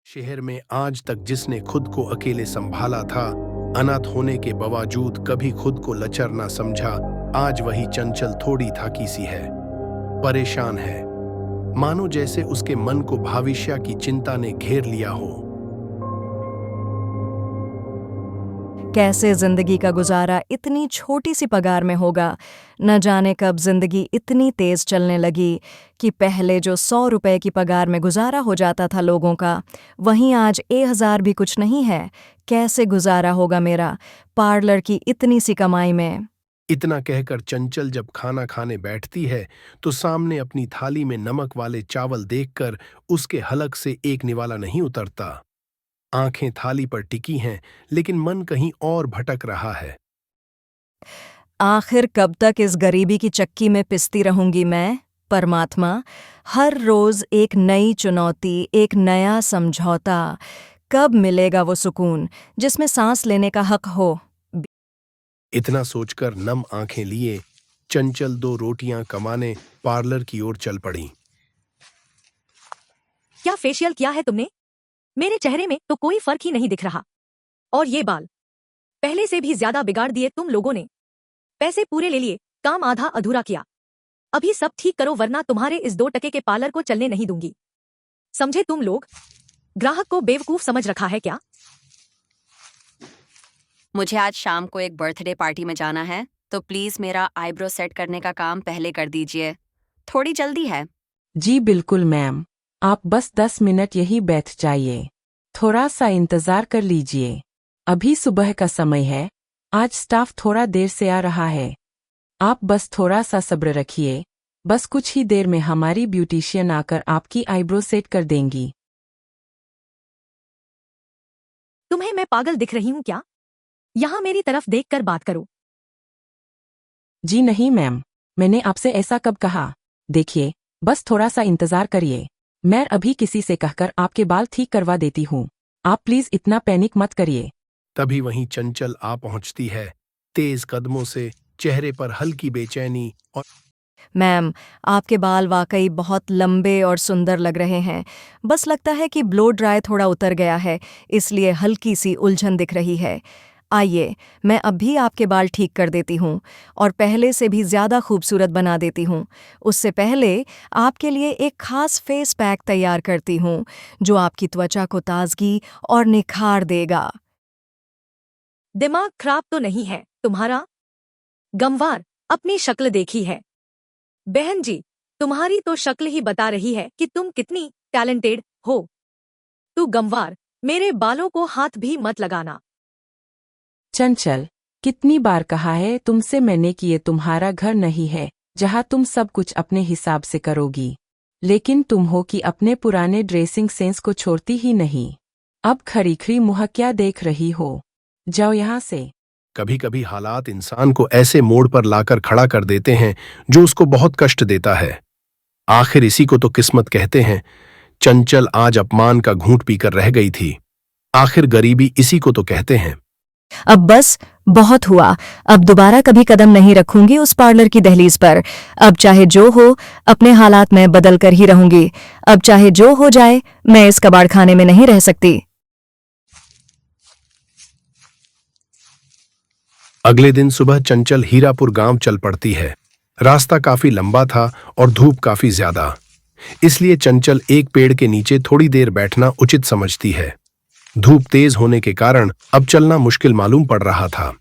शहर में आज तक जिसने खुद को अकेले संभाला था, अनाथ होने के बावजूद कभी खुद को लचर ना समझा, आज वही चंचल थोड़ी थाकी सी है, परेशान है, मानो जैसे उसके मन को भविष्य की चिंता ने घेर लिया हो। कैसे जिंदगी का गुजारा इतनी छोटी सी पगार में होगा। न जाने कब जिंदगी इतनी तेज चलने लगी कि पहले जो 100 रुपए की पगार में गुजारा हो जाता था लोगों का, वहीं आज 1000 भी कुछ नहीं है। कैसे गुजारा होगा मेरा पार्लर की इतनी सी कमाई में। इतना कहकर चंचल जब खाना खाने बैठती है तो सामने अपनी थाली में नमक वाले चावल देखकर उसके हलक से एक निवाला नहीं उतरता। आंखें थाली पर टिकी हैं, लेकिन मन कहीं और भटक रहा है। आखिर कब तक इस गरीबी की चक्की में पिसती रहूंगी मैं। परमात्मा, हर रोज एक नई चुनौती, एक नया समझौता। कब मिलेगा वो सुकून जिसमें सांस लेने का हक हो। इतना सोचकर नम आंखें लिए चंचल 2 रोटियां कमाने पार्लर की ओर चल पड़ी। क्या फेशियल किया है तुमने? मेरे चेहरे में तो कोई फर्क ही नहीं दिख रहा। और ये बाल पहले से भी ज्यादा बिगाड़ दिए तुम लोगों ने। पैसे पूरे ले लिए, काम आधा अधूरा किया। अभी सब ठीक करो वरना तुम्हारे इस 2 टके के पार्लर को चलने नहीं दूंगी। समझे तुम लोग? ग्राहक को बेवकूफ समझ रखा है क्या? मुझे आज शाम को एक बर्थडे पार्टी में जाना है, तो प्लीज मेरा आईब्रो सेट करने का काम पहले कर दीजिए। थोड़ी जल्दी है। जी बिल्कुल मैम, आप बस 10 मिनट यही बैठ जाइए। थोड़ा सा इंतजार कर लीजिए। अभी सुबह का समय है, आज स्टाफ थोड़ा देर से आ रहा है। आप बस थोड़ा सा सब्र रखिए, बस कुछ ही देर में हमारी ब्यूटिशियन आकर आपकी आईब्रो सेट कर देंगी। तुम्हें मैं पागल दिख रही हूं क्या? यहां मेरी तरफ देखकर बात करो। जी नहीं मैम, मैंने आपसे ऐसा कब कहा। देखिए, बस थोड़ा सा इंतजार करिए, मैं अभी किसी से कहकर आपके बाल ठीक करवा देती हूँ। आप प्लीज इतना पैनिक मत करिए। तभी वहीं चंचल आ पहुंचती है, तेज कदमों से, चेहरे पर हल्की बेचैनी और मैम, आपके बाल वाकई बहुत लंबे और सुंदर लग रहे हैं। बस लगता है कि ब्लो ड्राई थोड़ा उतर गया है, इसलिए हल्की सी उलझन दिख रही है। आइए, मैं अभी आपके बाल ठीक कर देती हूँ और पहले से भी ज़्यादा खूबसूरत बना देती हूँ। उससे पहले आपके लिए एक खास फेस पैक तैयार करती हूँ, जो आपकी त्वचा को ताजगी और निखार देगा। दिमाग खराब तो नहीं है तुम्हारा? गंवार, अपनी शक्ल देखी है? बहन जी, तुम्हारी तो शक्ल ही बता रही है कि तुम कितनी टैलेंटेड हो। तू गंवार, मेरे बालों को हाथ भी मत लगाना। चंचल, कितनी बार कहा है तुमसे मैंने कि ये तुम्हारा घर नहीं है, जहाँ तुम सब कुछ अपने हिसाब से करोगी। लेकिन तुम हो कि अपने पुराने ड्रेसिंग सेंस को छोड़ती ही नहीं। अब खरी मुँह क्या देख रही हो? जाओ यहाँ से। कभी कभी हालात इंसान को ऐसे मोड़ पर लाकर खड़ा कर देते हैं जो उसको बहुत कष्ट देता है। आखिर इसी को तो किस्मत कहते हैं। चंचल आज अपमान का घूंट पीकर रह गई थी। आखिर गरीबी इसी को तो कहते हैं। अब बस बहुत हुआ। अब दोबारा कभी कदम नहीं रखूंगी उस पार्लर की दहलीज पर। अब चाहे जो हो, अपने हालात में बदल कर ही रहूंगी। अब चाहे जो हो जाए, मैं इस कबाड़ खाने में नहीं रह सकती। अगले दिन सुबह चंचल हीरापुर गांव चल पड़ती है। रास्ता काफी लंबा था और धूप काफी ज्यादा, इसलिए चंचल एक पेड़ के नीचे थोड़ी देर बैठना उचित समझती है। धूप तेज होने के कारण अब चलना मुश्किल मालूम पड़ रहा था।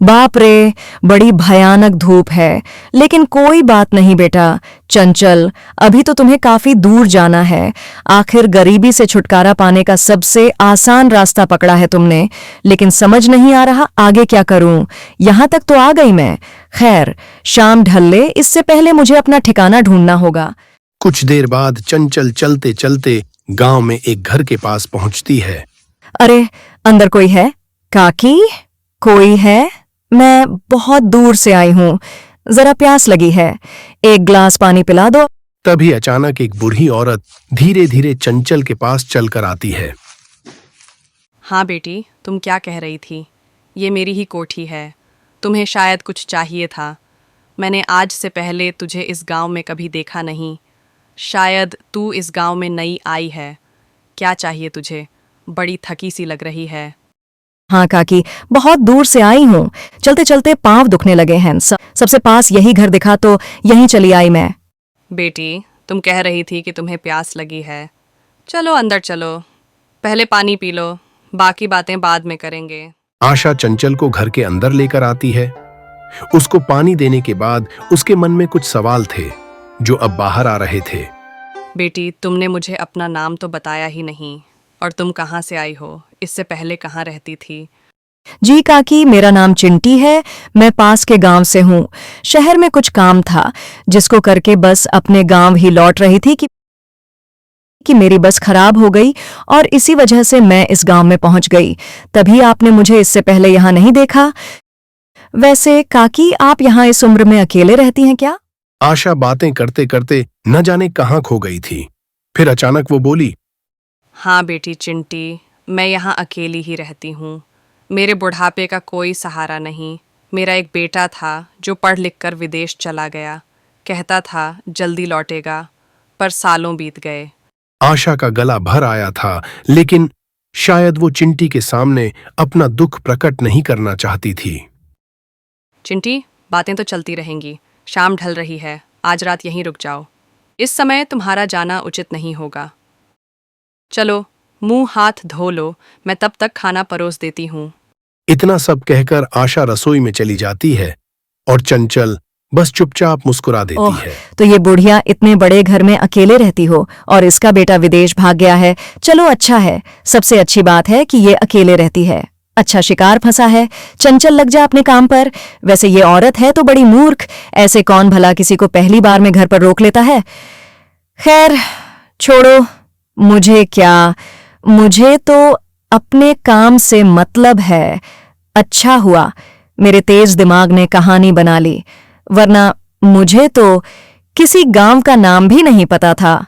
बाप रे, बड़ी भयानक धूप है। लेकिन कोई बात नहीं बेटा चंचल, अभी तो तुम्हें काफी दूर जाना है। आखिर गरीबी से छुटकारा पाने का सबसे आसान रास्ता पकड़ा है तुमने, लेकिन समझ नहीं आ रहा आगे क्या करूं। यहां तक तो आ गई मैं। खैर, शाम ढलले इससे पहले मुझे अपना ठिकाना ढूंढना होगा। कुछ देर बाद चंचल चलते चलते गांव में एक घर के पास पहुंचती है। अरे, अंदर कोई है? काकी, कोई है? मैं बहुत दूर से आई हूँ, जरा प्यास लगी है, एक ग्लास पानी पिला दो। तभी अचानक एक बूढ़ी औरत धीरे धीरे चंचल के पास चलकर आती है। हाँ बेटी, तुम क्या कह रही थी? ये मेरी ही कोठी है। तुम्हें शायद कुछ चाहिए था। मैंने आज से पहले तुझे इस गांव में कभी देखा नहीं। शायद तू इस गांव में नई आई है। क्या चाहिए तुझे? बड़ी थकी सी लग रही है। हाँ काकी, बहुत दूर से आई हूँ, चलते चलते पाँव दुखने लगे हैं। सबसे पास यही घर दिखा तो यहीं चली आई मैं। बेटी, तुम कह रही थी कि तुम्हें प्यास लगी है। चलो अंदर चलो, पहले पानी पी लो, बाकी बातें बाद में करेंगे। आशा चंचल को घर के अंदर लेकर आती है। उसको पानी देने के बाद उसके मन में कुछ सवाल थे जो अब बाहर आ रहे थे। बेटी, तुमने मुझे अपना नाम तो बताया ही नहीं, और तुम कहाँ से आई हो? इससे पहले कहाँ रहती थी? जी काकी, मेरा नाम चिंटी है। मैं पास के गांव से हूँ। शहर में कुछ काम था जिसको करके बस अपने गांव ही लौट रही थी कि मेरी बस खराब हो गई और इसी वजह से मैं इस गांव में पहुंच गई। तभी आपने मुझे इससे पहले यहाँ नहीं देखा। वैसे काकी, आप यहाँ इस उम्र में अकेले रहती हैं क्या? आशा बातें करते करते न जाने कहाँ खो गई थी। फिर अचानक वो बोली, हाँ बेटी चिंटी, मैं यहाँ अकेली ही रहती हूँ। मेरे बुढ़ापे का कोई सहारा नहीं। मेरा एक बेटा था जो पढ़ लिख कर विदेश चला गया। कहता था जल्दी लौटेगा, पर सालों बीत गए। आशा का गला भर आया था, लेकिन शायद वो चिंटी के सामने अपना दुख प्रकट नहीं करना चाहती थी। चिंटी, बातें तो चलती रहेंगी। शाम ढल रही है, आज रात यहीं रुक जाओ। इस समय तुम्हारा जाना उचित नहीं होगा। चलो, मुंह हाथ धो लो, मैं तब तक खाना परोस देती हूँ। इतना सब कहकर आशा रसोई में चली जाती है और चंचल बस चुपचाप मुस्कुरा देती ओह, है। तो ये बुढ़िया इतने बड़े घर में अकेले रहती हो और इसका बेटा विदेश भाग गया है। चलो अच्छा है, सबसे अच्छी बात है कि ये अकेले रहती है। अच्छा शिकार फंसा है। चंचल, लग जा अपने काम पर। वैसे ये औरत है तो बड़ी मूर्ख, ऐसे कौन भला किसी को पहली बार में घर पर रोक लेता है। खैर छोड़ो, मुझे क्या, मुझे तो अपने काम से मतलब है। अच्छा हुआ मेरे तेज दिमाग ने कहानी बना ली, वरना मुझे तो किसी गांव का नाम भी नहीं पता था।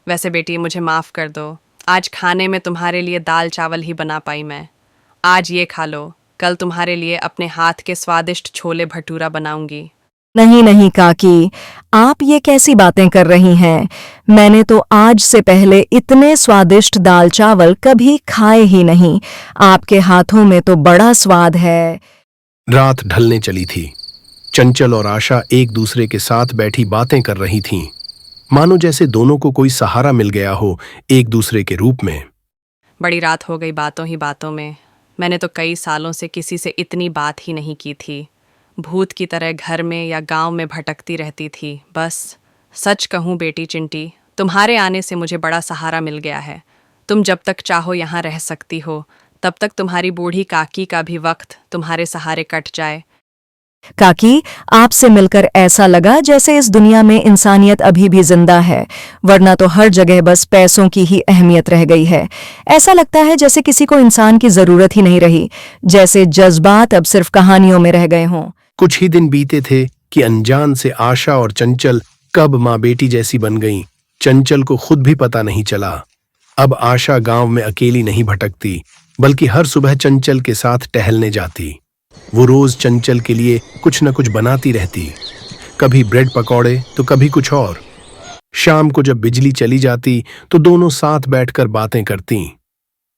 वैसे बेटी, मुझे माफ़ कर दो। आज खाने में तुम्हारे लिए दाल चावल ही बना पाई मैं। आज ये खा लो, कल तुम्हारे लिए अपने हाथ के स्वादिष्ट छोले भटूरा बनाऊंगी। नहीं नहीं काकी, आप ये कैसी बातें कर रही हैं? मैंने तो आज से पहले इतने स्वादिष्ट दाल चावल कभी खाए ही नहीं। आपके हाथों में तो बड़ा स्वाद है। रात ढलने चली थी। चंचल और आशा एक दूसरे के साथ बैठी बातें कर रही थीं, मानो जैसे दोनों को कोई सहारा मिल गया हो एक दूसरे के रूप में। बड़ी रात हो गई बातों ही बातों में। मैंने तो कई सालों से किसी से इतनी बात ही नहीं की थी। भूत की तरह घर में या गांव में भटकती रहती थी। बस सच कहूँ बेटी चिंटी, तुम्हारे आने से मुझे बड़ा सहारा मिल गया है। तुम जब तक चाहो यहाँ रह सकती हो, तब तक तुम्हारी बूढ़ी काकी का भी वक्त तुम्हारे सहारे कट जाए। काकी, आपसे मिलकर ऐसा लगा जैसे इस दुनिया में इंसानियत अभी भी जिंदा है, वरना तो हर जगह बस पैसों की ही अहमियत रह गई है। ऐसा लगता है जैसे किसी को इंसान की जरूरत ही नहीं रही, जैसे जज्बात अब सिर्फ कहानियों में रह गए हों। कुछ ही दिन बीते थे कि अनजान से आशा और चंचल कब माँ बेटी जैसी बन गईं, चंचल को खुद भी पता नहीं चला। अब आशा गांव में अकेली नहीं भटकती, बल्कि हर सुबह चंचल के साथ टहलने जाती। वो रोज चंचल के लिए कुछ न कुछ बनाती रहती, कभी ब्रेड पकौड़े तो कभी कुछ और। शाम को जब बिजली चली जाती तो दोनों साथ बैठकर बातें करती।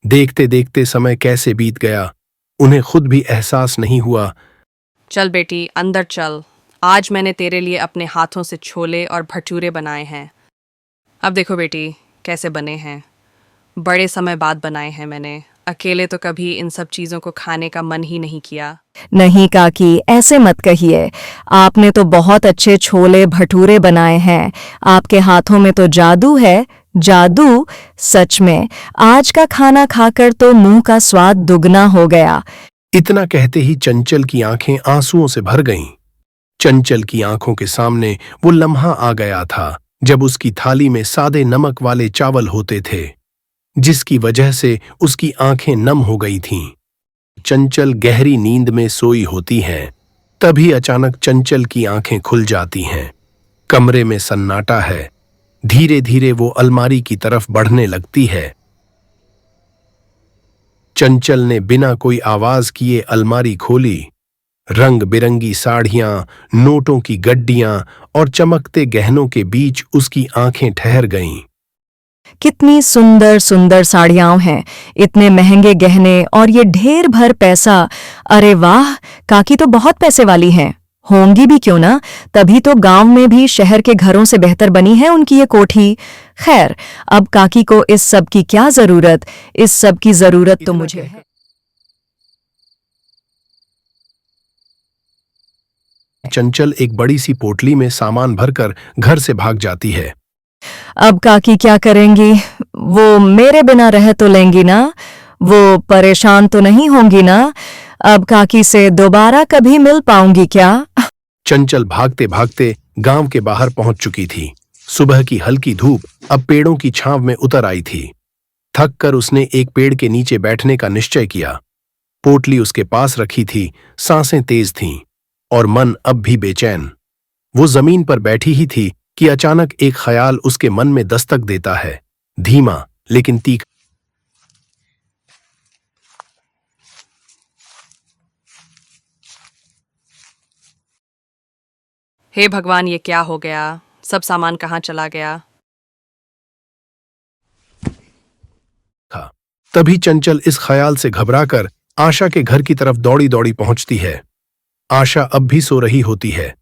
देखते देखते समय कैसे बीत गया, उन्हें खुद भी एहसास नहीं हुआ। चल बेटी, अंदर चल। आज मैंने तेरे लिए अपने हाथों से छोले और भटूरे बनाए हैं। अब देखो बेटी, कैसे बने हैं। बड़े समय बाद बनाए हैं मैंने। अकेले तो कभी इन सब चीज़ों को खाने का मन ही नहीं किया। नहीं काकी, ऐसे मत कहिए। आपने तो बहुत अच्छे छोले भटूरे बनाए हैं। आपके हाथों में तो जादू है, जादू। सच में आज का खाना खाकर तो मुंह का स्वाद दुगना हो गया। इतना कहते ही चंचल की आंखें आंसुओं से भर गईं। चंचल की आंखों के सामने वो लम्हा आ गया था जब उसकी थाली में सादे नमक वाले चावल होते थे, जिसकी वजह से उसकी आंखें नम हो गई थीं। चंचल गहरी नींद में सोई होती है, तभी अचानक चंचल की आंखें खुल जाती हैं। कमरे में सन्नाटा है। धीरे धीरे वो अलमारी की तरफ बढ़ने लगती है। चंचल ने बिना कोई आवाज किए अलमारी खोली। रंग बिरंगी साड़ियां, नोटों की गड्डियां और चमकते गहनों के बीच उसकी आंखें ठहर गईं। कितनी सुंदर सुंदर साड़ियां हैं, इतने महंगे गहने और ये ढेर भर पैसा। अरे वाह, काकी तो बहुत पैसे वाली हैं। होंगी भी क्यों ना, तभी तो गांव में भी शहर के घरों से बेहतर बनी है उनकी ये कोठी। खैर, अब काकी को इस सब की क्या जरूरत, इस सब की जरूरत तो मुझे है। चंचल एक बड़ी सी पोटली में सामान भरकर घर से भाग जाती है। अब काकी क्या करेंगी? वो मेरे बिना रह तो लेंगी ना? वो परेशान तो नहीं होंगी ना? अब काकी से दोबारा कभी मिल पाऊंगी क्या? चंचल भागते भागते गांव के बाहर पहुंच चुकी थी। सुबह की हल्की धूप अब पेड़ों की छांव में उतर आई थी। थक कर उसने एक पेड़ के नीचे बैठने का निश्चय किया। पोटली उसके पास रखी थी, सांसें तेज थीं और मन अब भी बेचैन। वो जमीन पर बैठी ही थी कि अचानक एक ख्याल उसके मन में दस्तक देता है, धीमा लेकिन तीखा। हे भगवान, ये क्या हो गया? सब सामान कहाँ चला गया? तभी चंचल इस ख्याल से घबराकर आशा के घर की तरफ दौड़ी दौड़ी पहुंचती है। आशा अब भी सो रही होती है।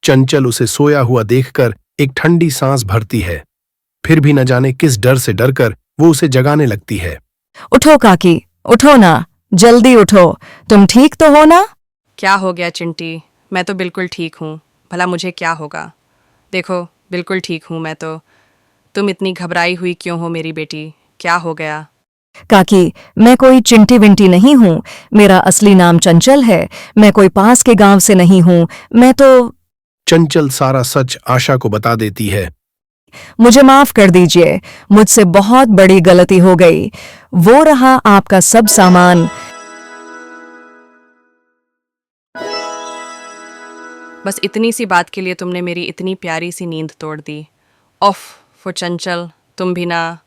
चंचल उसे सोया हुआ देखकर एक ठंडी सांस भरती है। फिर भी न जाने किस डर से डरकर वो उसे जगाने लगती है। उठो काकी, उठो ना, जल्दी उठो। तुम ठीक तो हो ना? क्या हो गया चिंटी? मैं तो बिल्कुल ठीक हूँ। भला मुझे क्या होगा? देखो, बिल्कुल ठीक हूँ मैं तो। तुम इतनी घबराई हुई क्यों हो मेरी बेटी? क्या हो गया? काकी, मैं कोई चिंटी विंटी नहीं हूँ। मेरा असली नाम चंचल है। मैं कोई पास के गांव से नहीं हूँ। मैं तो। चंचल सारा सच आशा को बता देती है। मुझे माफ कर दीजिए, मुझसे बहुत बड़ी गलती हो गई। वो रहा आपका सब सामान। बस इतनी सी बात के लिए तुमने मेरी इतनी प्यारी सी नींद तोड़ दी। ऑफ वो चंचल, तुम भी ना।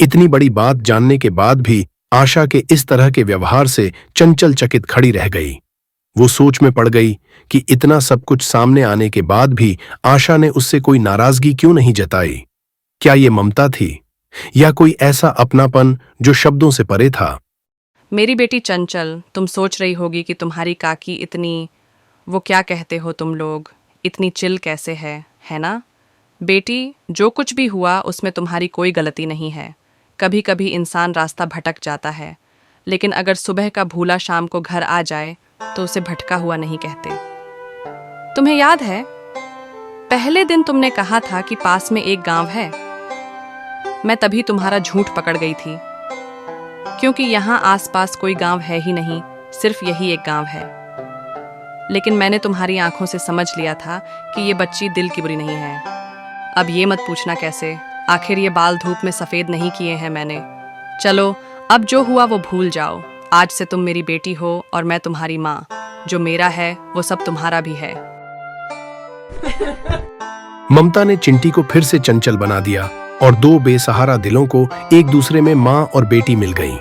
इतनी बड़ी बात जानने के बाद भी आशा के इस तरह के व्यवहार से चंचल चकित खड़ी रह गई। वो सोच में पड़ गई कि इतना सब कुछ सामने आने के बाद भी आशा ने उससे कोई नाराजगी क्यों नहीं जताई। क्या ये ममता थी या कोई ऐसा अपनापन जो शब्दों से परे था? मेरी बेटी चंचल, तुम सोच रही होगी कि तुम्हारी काकी इतनी, वो क्या कहते हो तुम लोग, इतनी चिल कैसे है ना? बेटी, जो कुछ भी हुआ उसमें तुम्हारी कोई गलती नहीं है। कभी कभी इंसान रास्ता भटक जाता है, लेकिन अगर सुबह का भूला शाम को घर आ जाए तो उसे भटका हुआ नहीं कहते। तुम्हें याद है, पहले दिन तुमने कहा था कि पास में एक गांव है। मैं तभी तुम्हारा झूठ पकड़ गई थी, क्योंकि यहाँ आसपास कोई गांव है ही नहीं, सिर्फ यही एक गांव है। लेकिन मैंने तुम्हारी आंखों से समझ लिया था कि ये बच्ची दिल की बुरी नहीं है। अब ये मत पूछना कैसे, आखिर ये बाल धूप में सफ़ेद नहीं किए हैं मैंने। चलो, अब जो हुआ वो भूल जाओ। आज से तुम मेरी बेटी हो और मैं तुम्हारी माँ। जो मेरा है वो सब तुम्हारा भी है। ममता ने चिंटी को फिर से चंचल बना दिया और दो बेसहारा दिलों को एक दूसरे में माँ और बेटी मिल गईं।